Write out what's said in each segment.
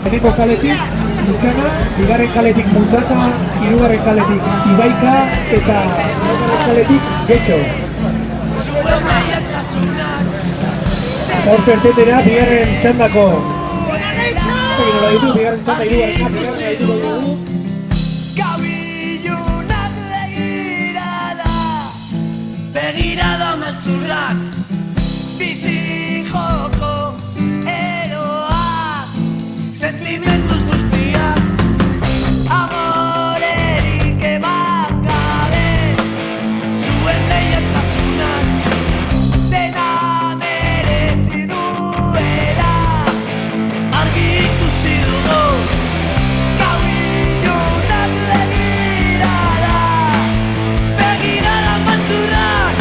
lehenengo kaletik Lutxana, bigarren kaletik Mundaka, hirugarren kaletik Ibaika eta hirugarren kaletik Getxo. Hor zertetera, bigarren txandako bigarren txanda hirugarren begirada maltzurrak bizi joko eroak sentimentus guztiak amorerik eman gabe zuen leialtasunak dena merezi duela argi ikusi dugu gau ilunak begirada maltzurrak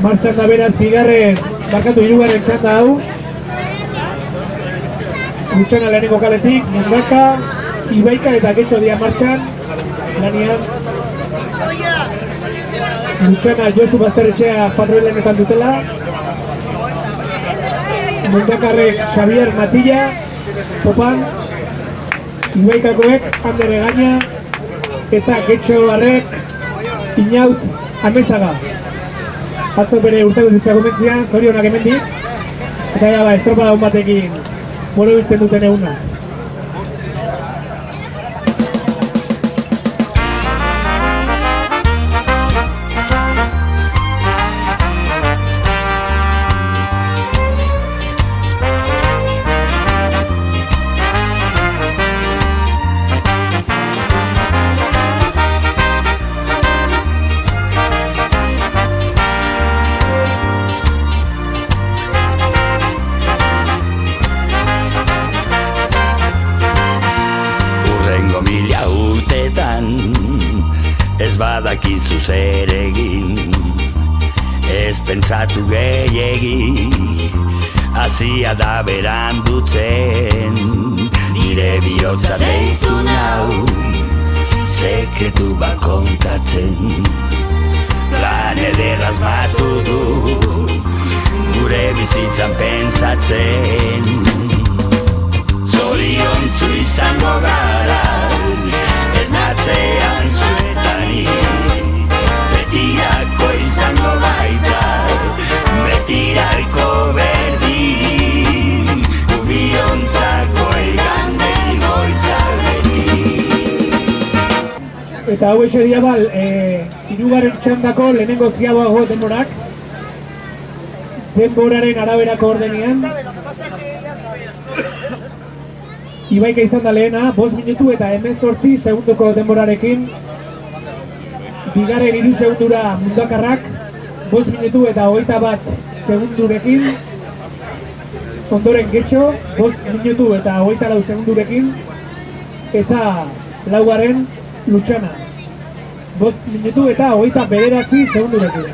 Martxan da beraz bigarren, markatu hirugarren txanda hau. Lutxana lehenengo kaletik, Mundaka, Ibaika eta Getxo dira martxan, lanian. Lutxana Josu Bazterretxea patroilenetan dutela. Mundakarrek Xavier Matilla, Popan. Ibaikakoek Ander Egaña eta Getxoarrek Inaut Amezaga. Atzo bere urteko ditza gomentzian, zorionak hemendik. Eta ja, estropada hon batekin moro bizten duten eguna. ez badakizu zer egin, ez pentsatu gehiegi, hasia da berandutzen, nire bihotza deitu nau, sekretu bat kontatzen, plan ederraz matu du, gure bizitzan pentsatzen. Zoriontsu izango gara, ez natzean zuetanik, betirako izango baita, betirako berdin, ubiontzako igandei goiza beti. Eta hau eseria bal, hirugarren txandako lehenengo ziagoago denborak, denboraren araberako ordenean. Ibaika izan da lehena, 5 minutu eta 18 segunduko denborarekin. Bigarren 3 segundura Mundakarrak, 5 minutu eta 21 segundurekin. Ondoren Getxo, 5 minutu eta 24 segundurekin. Eta laugarren Lutxana, 5 minutu eta 29 segundurekin.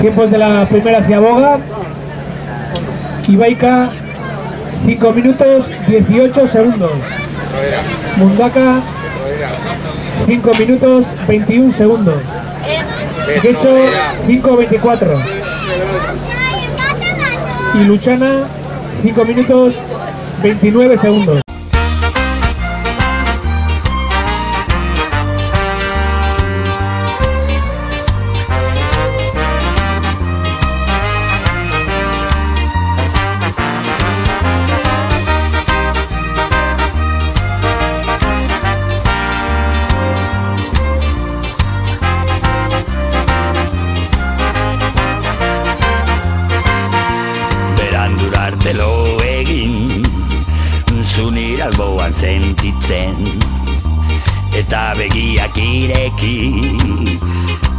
Tiempos de la primera ciaboga. Ibaika 5 minutos 18 segundos. Mundaka 5 minutos 21 segundos. Getxo 5:24. Y Luchana 5 minutos 29 segundos. Alboan sentitzen eta begiak ireki,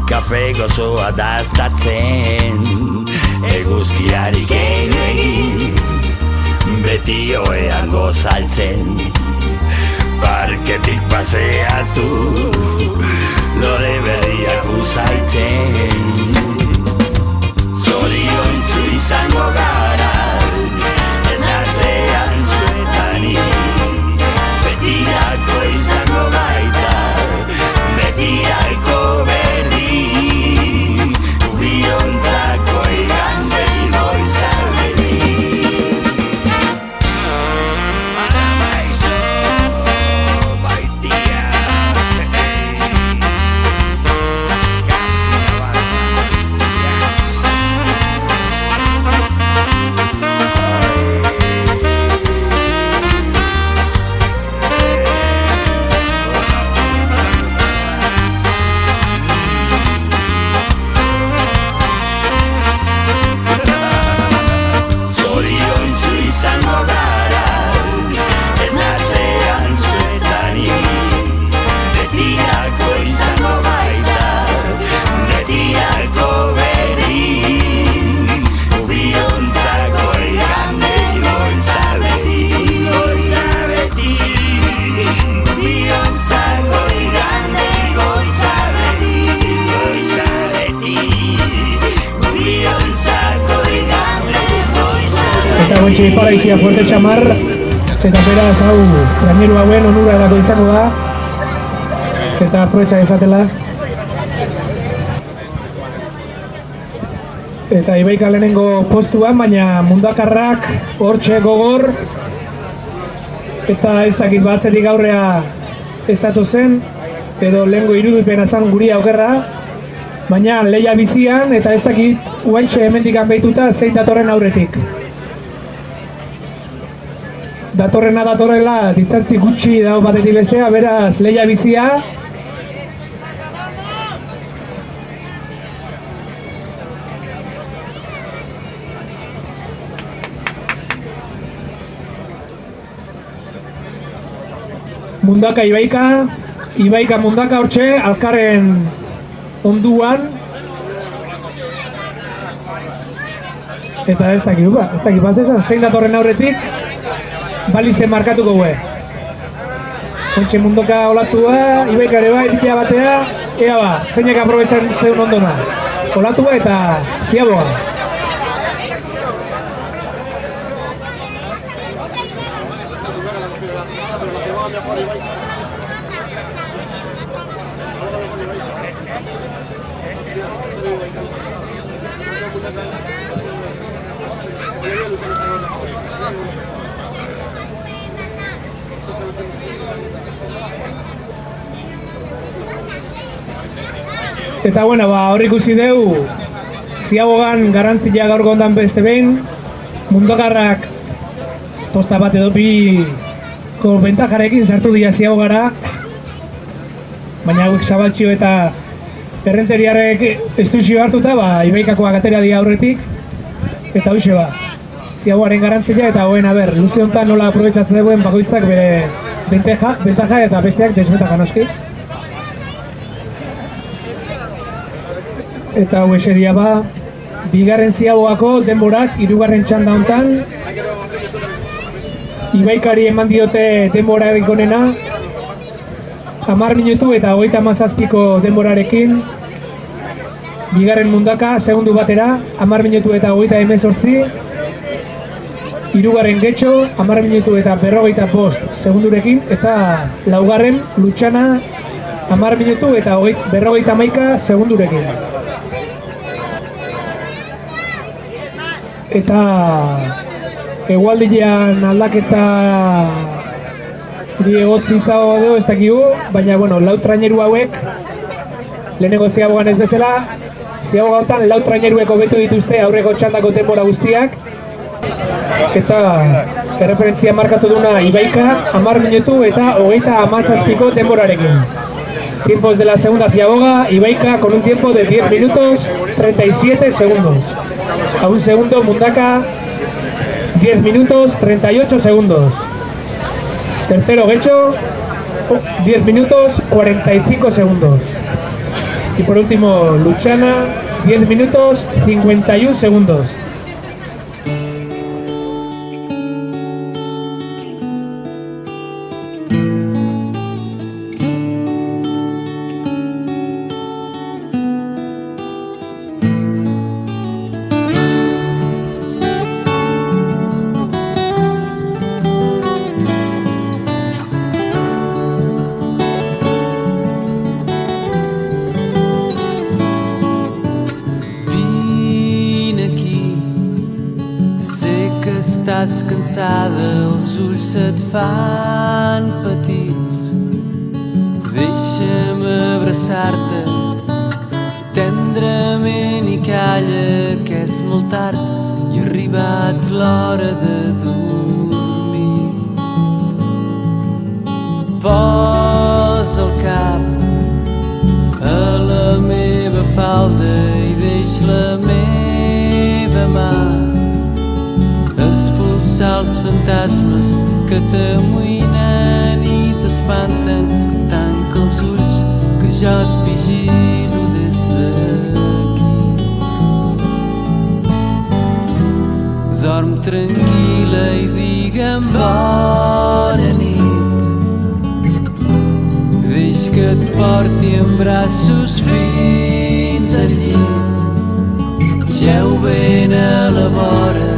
kafe gozoa daztatzen, eguzkiarik egin, beti oean gozaltzen, parketik paseatu, lore berriak usaitzen. Zoriontsu izango gara, ez natzean zuetanik, betirako izango baita, betirako berdin, ubiontzako igandei goiza beti. Maramaizo baitia, kasi Eta goitxe iparaizia fuerte txamar, eta beraz hau gaineru hauen onura erako izango da, eta aprobetxa ezatela. Eta Ibaika lehenengo postuan, baina Mundakarrak hortxe gogor, eta ez dakit batzetik aurrea ez datu zen, edo lehengo irudipena zan guri aukerra, baina lehia bizian, eta ez dakit uaintxe hemendikan behituta zein datorren aurretik. Datorrela, distantzi gutxi dago batetik bestea, beraz lehia bizia. Mundaka Ibaika, Ibaika Mundaka hortxe, alkarren onduan. Eta ez dakit, bazesan, zein datorren aurretik, balizen markatuko gue. Ontxe mundoka olatua, Ibaikare bai, ditia batea, ea ba, zeinak aprobetxan zeun ondona. Olatua eta Ziaboga. Eta bueno, ba, hor ikusi deu, Ziabogan garrantzia gaur gondan beste behin, mundokarrak posta bat edo biko bentajarekin sartu dira Ziabogara, baina hauek Zabaltxio eta Errenteriarrek estuzio hartuta, ba, Ibaikakoak atera dira aurretik, eta hoxe ba, Ziabogaren garrantzia eta hoen, luze honetan nola aprobetxatzen duen bakoitzak bere bentaja eta besteak desbentaja noski. Eta hau eseria ba, bigarren Ziabogako denborak, hirugarren txanda honetan, Ibaikari eman diote denborarik onena, 10 minutu eta 37ko denborarekin, bigarren mundaka, segundu batera, 10 minutu eta 38, hirugarren Getxo, 10 minutu eta 45 segundurekin, eta laugarren Lutxana, 10 minutu eta 51 segundurekin. Eta egualdian aldaketa egotzita edo ez dakigu, baina bueno, lau traineru hauek lehenengo Ziabogan ez bezala, Ziaboga honetan lau traineruek hobetu dituzte aurreko txandako denbora guztiak, eta erreferentzia markatu duna Ibaika 10 minutu eta 37ko denborarekin. Tiempos de la segunda Ziaboga, Ibaika con un tiempo de 10 minutos 37 segundos. A un segundo Mundaka, 10 minutos 38 segundos. Tercero Getxo, 10 minutos 45 segundos. Y por último Lutxana, 10 minutos 51 segundos. Estàs cansada, els ulls se't fan petits. Deixa'm abraçar-te tendrament i calla, que és molt tard i ha arribat l'hora de dormir. Posa el cap a la meva falda i deix la meva mà expulsar els fantasmes que t'amoïnen i t'espanten. Tanca els ulls que jo et vigilo des d'aquí. Dorm tranquil·la i digue'm bona nit. Deix que et porti en braços fins al llit. Jeu ben a la vora,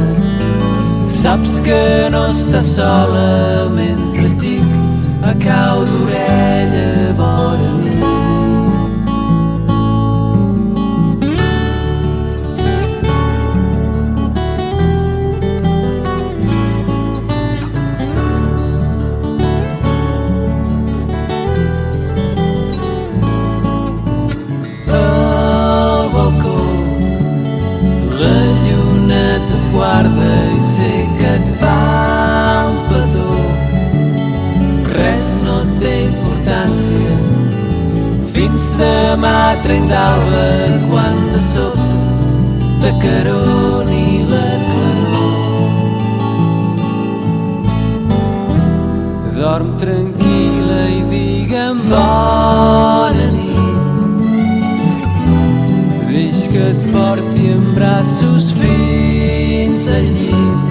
saps que no estàs sola mentre et dic a cau d'orella vora nit. Al balcó la lluna t'esguarda i sé que et fa un petó. Res no té importància fins demà trenc d'alba, quan de sobte t'acaroni la claror. Dorm tranquil·la i digue'm bona nit. Deix que et porti en braços fins al llit.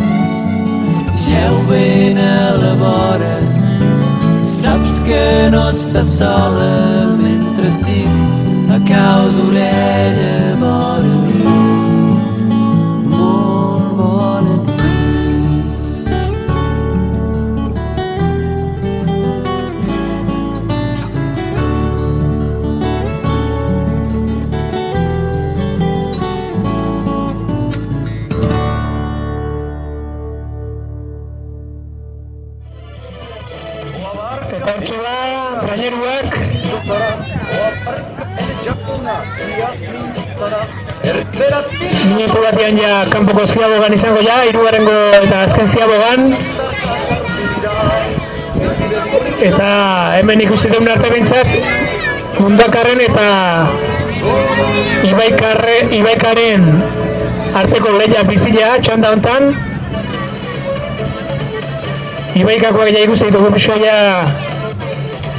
Jeu ben a la vora, saps que no estàs sola mentre et dic a cau d'orella bona nit, molt bona nit. Eta hortxe da, traineruak. Minutu batian ja kanpoko ziabogan izango ja, hirugarrengo eta azken ziabogan. Eta hemen ikusi deun arte behintzat, Mundakarren eta Ibaikaren arteko lehia bizila txanda hontan. Ibaikakoak ja ikusi ditugu pixoa ja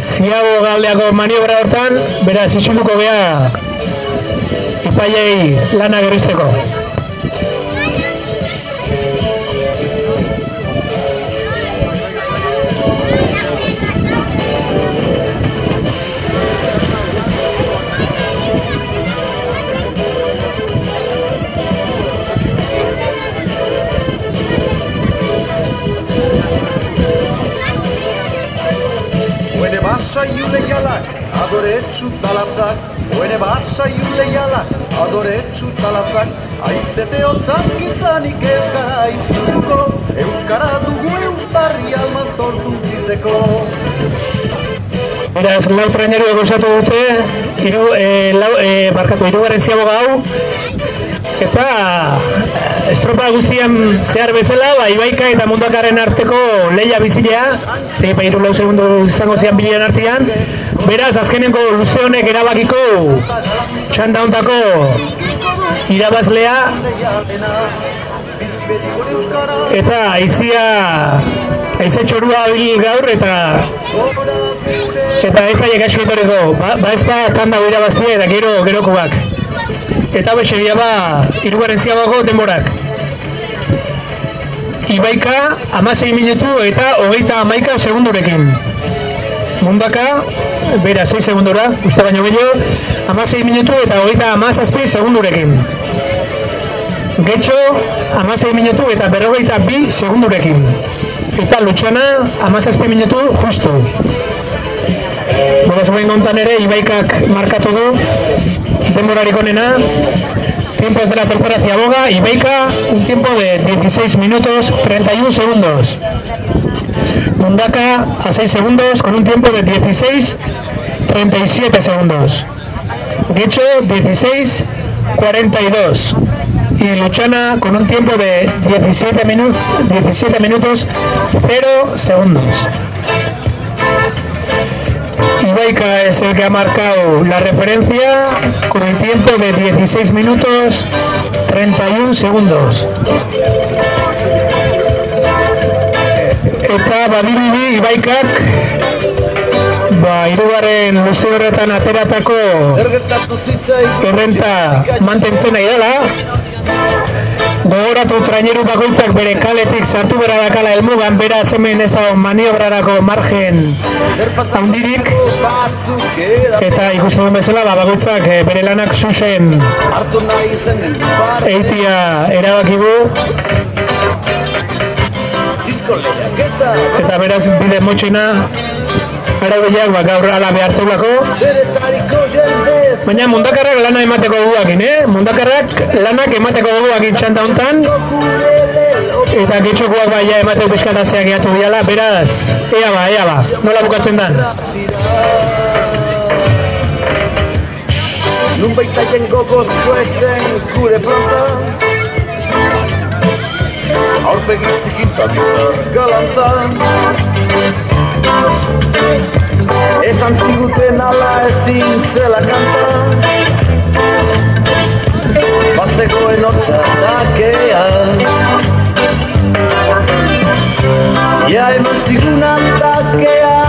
ziago galdeako maniobra hortan, beraz itxuluko gea ipaiei lana gerrizteko. Oene basa iuleialak, adoretsu talatzak. Oene basa iuleialak, adoretsu talatzak. Aizete hotzak izanik ez gaitzuko, euskara dugu eustarri alman zorzuntzitzeko. Beraz, lau traineruek osatu dute, hirugarren ziaboga hau, eta estropa guztian zehar bezala, Ibaika eta Mundakarren arteko lehia bizilea, zeipa 3 segundu izango zian bilean artean, beraz, azkenengo luze honek erabakiko txanda hontako irabazlea, eta aize txorua bil gaur, eta ez aiek askitoreko, ba ez ba tanda irabaztia eta gerokoak. Eta bexeria ba, hirugarren ziabako denborak. Ibaika 16 minutu eta 31 segundurekin. Mundaka, bera 6 segundura, uste baino gehiago, 16 minutu eta 37 segundurekin. Getxo, 16 minutu eta 42 segundurekin. Eta Lutxana, 17 minutu justu. Boraz guen gontan ere, Ibaikak markatu du, denborarik onena, tiempos de la tercera ciaboga, Ibaika, un tiempo de 16 minutos 31 segundos. Mundaka a 6 segundos con un tiempo de 16:37 segundos. Getxo 16:42. Y Luchana con un tiempo de 17 minutos 0 segundos. Ibaika es el que ha marcado la referencia con el tiempo de 16 minutos 31 segundos. Eta badirudi Ibaikak hirugarren luze horretan ateratako errenta mantentzen nahi dela. Gogoratu traineru bakoitzak bere kaletik sartu bera dakala helmugan, beraz hemen ez dago maniobrarako margen handirik, eta ikusten duen bezala bakoitzak bere lanak zuzen eitia erabakigu, eta beraz bide motxena araudiak gaur ala behar zeulako. Baina Mundakarrak lana emateko duguakin, Mundakarrak lanak emateko duguakin txanta hontan, eta getxokoak baia emateko piskatatzeak gehiatu diala, beraz, ea ba, nola bukatzen dan. Nunbait haien gogoz goetzen gure plantan, aurpegi zikizta bizar galantan. Esan ziguten ala ezin zela kanta, bazegoen hotxa dakean. Ja eman zigunan dakea,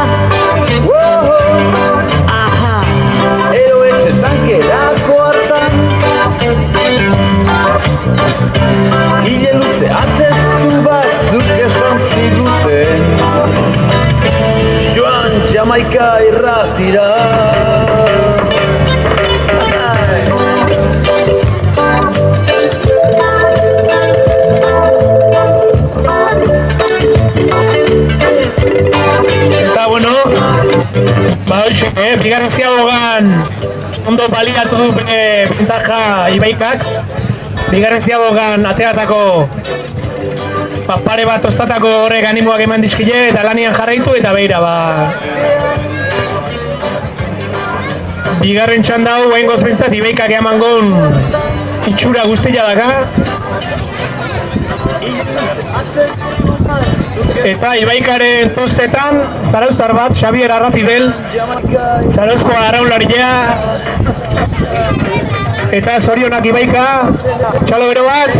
ero etxetan gerako hartan. Hile luze atzeztu batzuk esan ziguten, joan Jamaika irratira. Eta bueno, ba hoxe, bigarren ziabogan ondo baliatu du bere bentaja Ibaikak. Bigarren ziabogan ateratako pare bat ostatako horrek animoak eman dizkile eta lanian jarraitu eta beira bigarren txanda hau behingoz bintzat Ibaikak emangon itxura guztia daka eta Ibaikaren tostetan zarauztar bat, Xabier Arrazibel, zarauzko araularia eta zorionak Ibaika, txalo bero bat.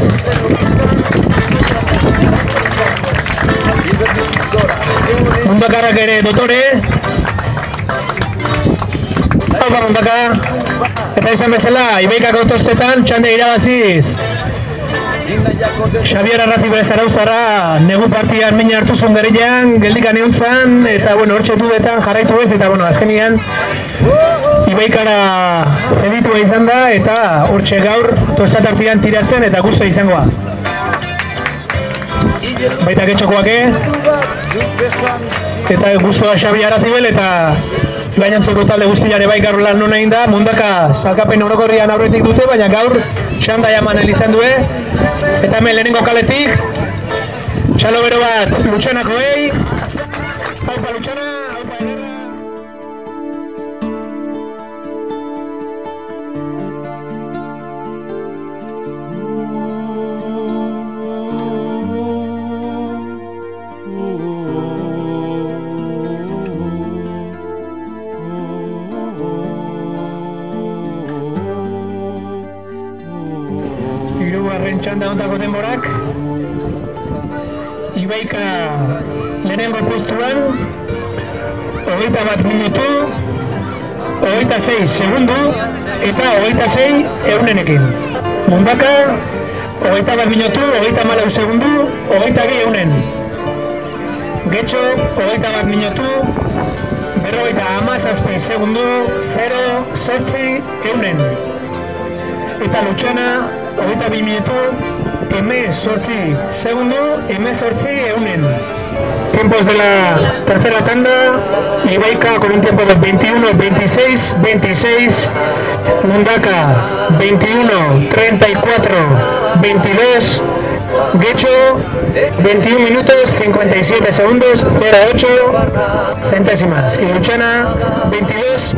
Mundakarrak ere dotore. Haupa mundaka. Eta izan bezala, Ibaikako tostetan txande irabaziz Xabier Arrazibel zarauztarra negu partian mina hartu zuen gereian, geldikan egon zan, eta bueno, hortxe duetan jarraitu ez, eta bueno, azkenian Ibaikara zeditua izan da, eta hortxe gaur tostatartian tiratzen eta guztua izangoa. Baita getxokoake, eta guztua Xabier Arrazibel, eta gainontzeko talde guztiare bai gaur lan nuna da, mundaka salkapen orokorrian aurretik dute, baina gaur txanda jaman izan due, eta hemen lehenengo kaletik, txalo bero bat Lutxanakoei, haupa Lutxana, haupa Ederra. Hirugarren txanda ontako denborak, Ibaika lehenengo postuan, 21 minutu, 26 segundu eta 26 eunenekin. Mundaka, 21 minutu, 24 segundu, 22 eunen. Getxo, 21 minutu, 57 segundu, 0,8 eunen. Eta Lutxana, 22 minutu, 18 segundu, 18 eunen. Tiempos de la tercera tanda, Ibaika con un tiempo de 21, 26, 26, Mundaka 21, 34, 22, Getxo 21 minutos, 57 segundos, 0,8 centésimas y Lutxana 22,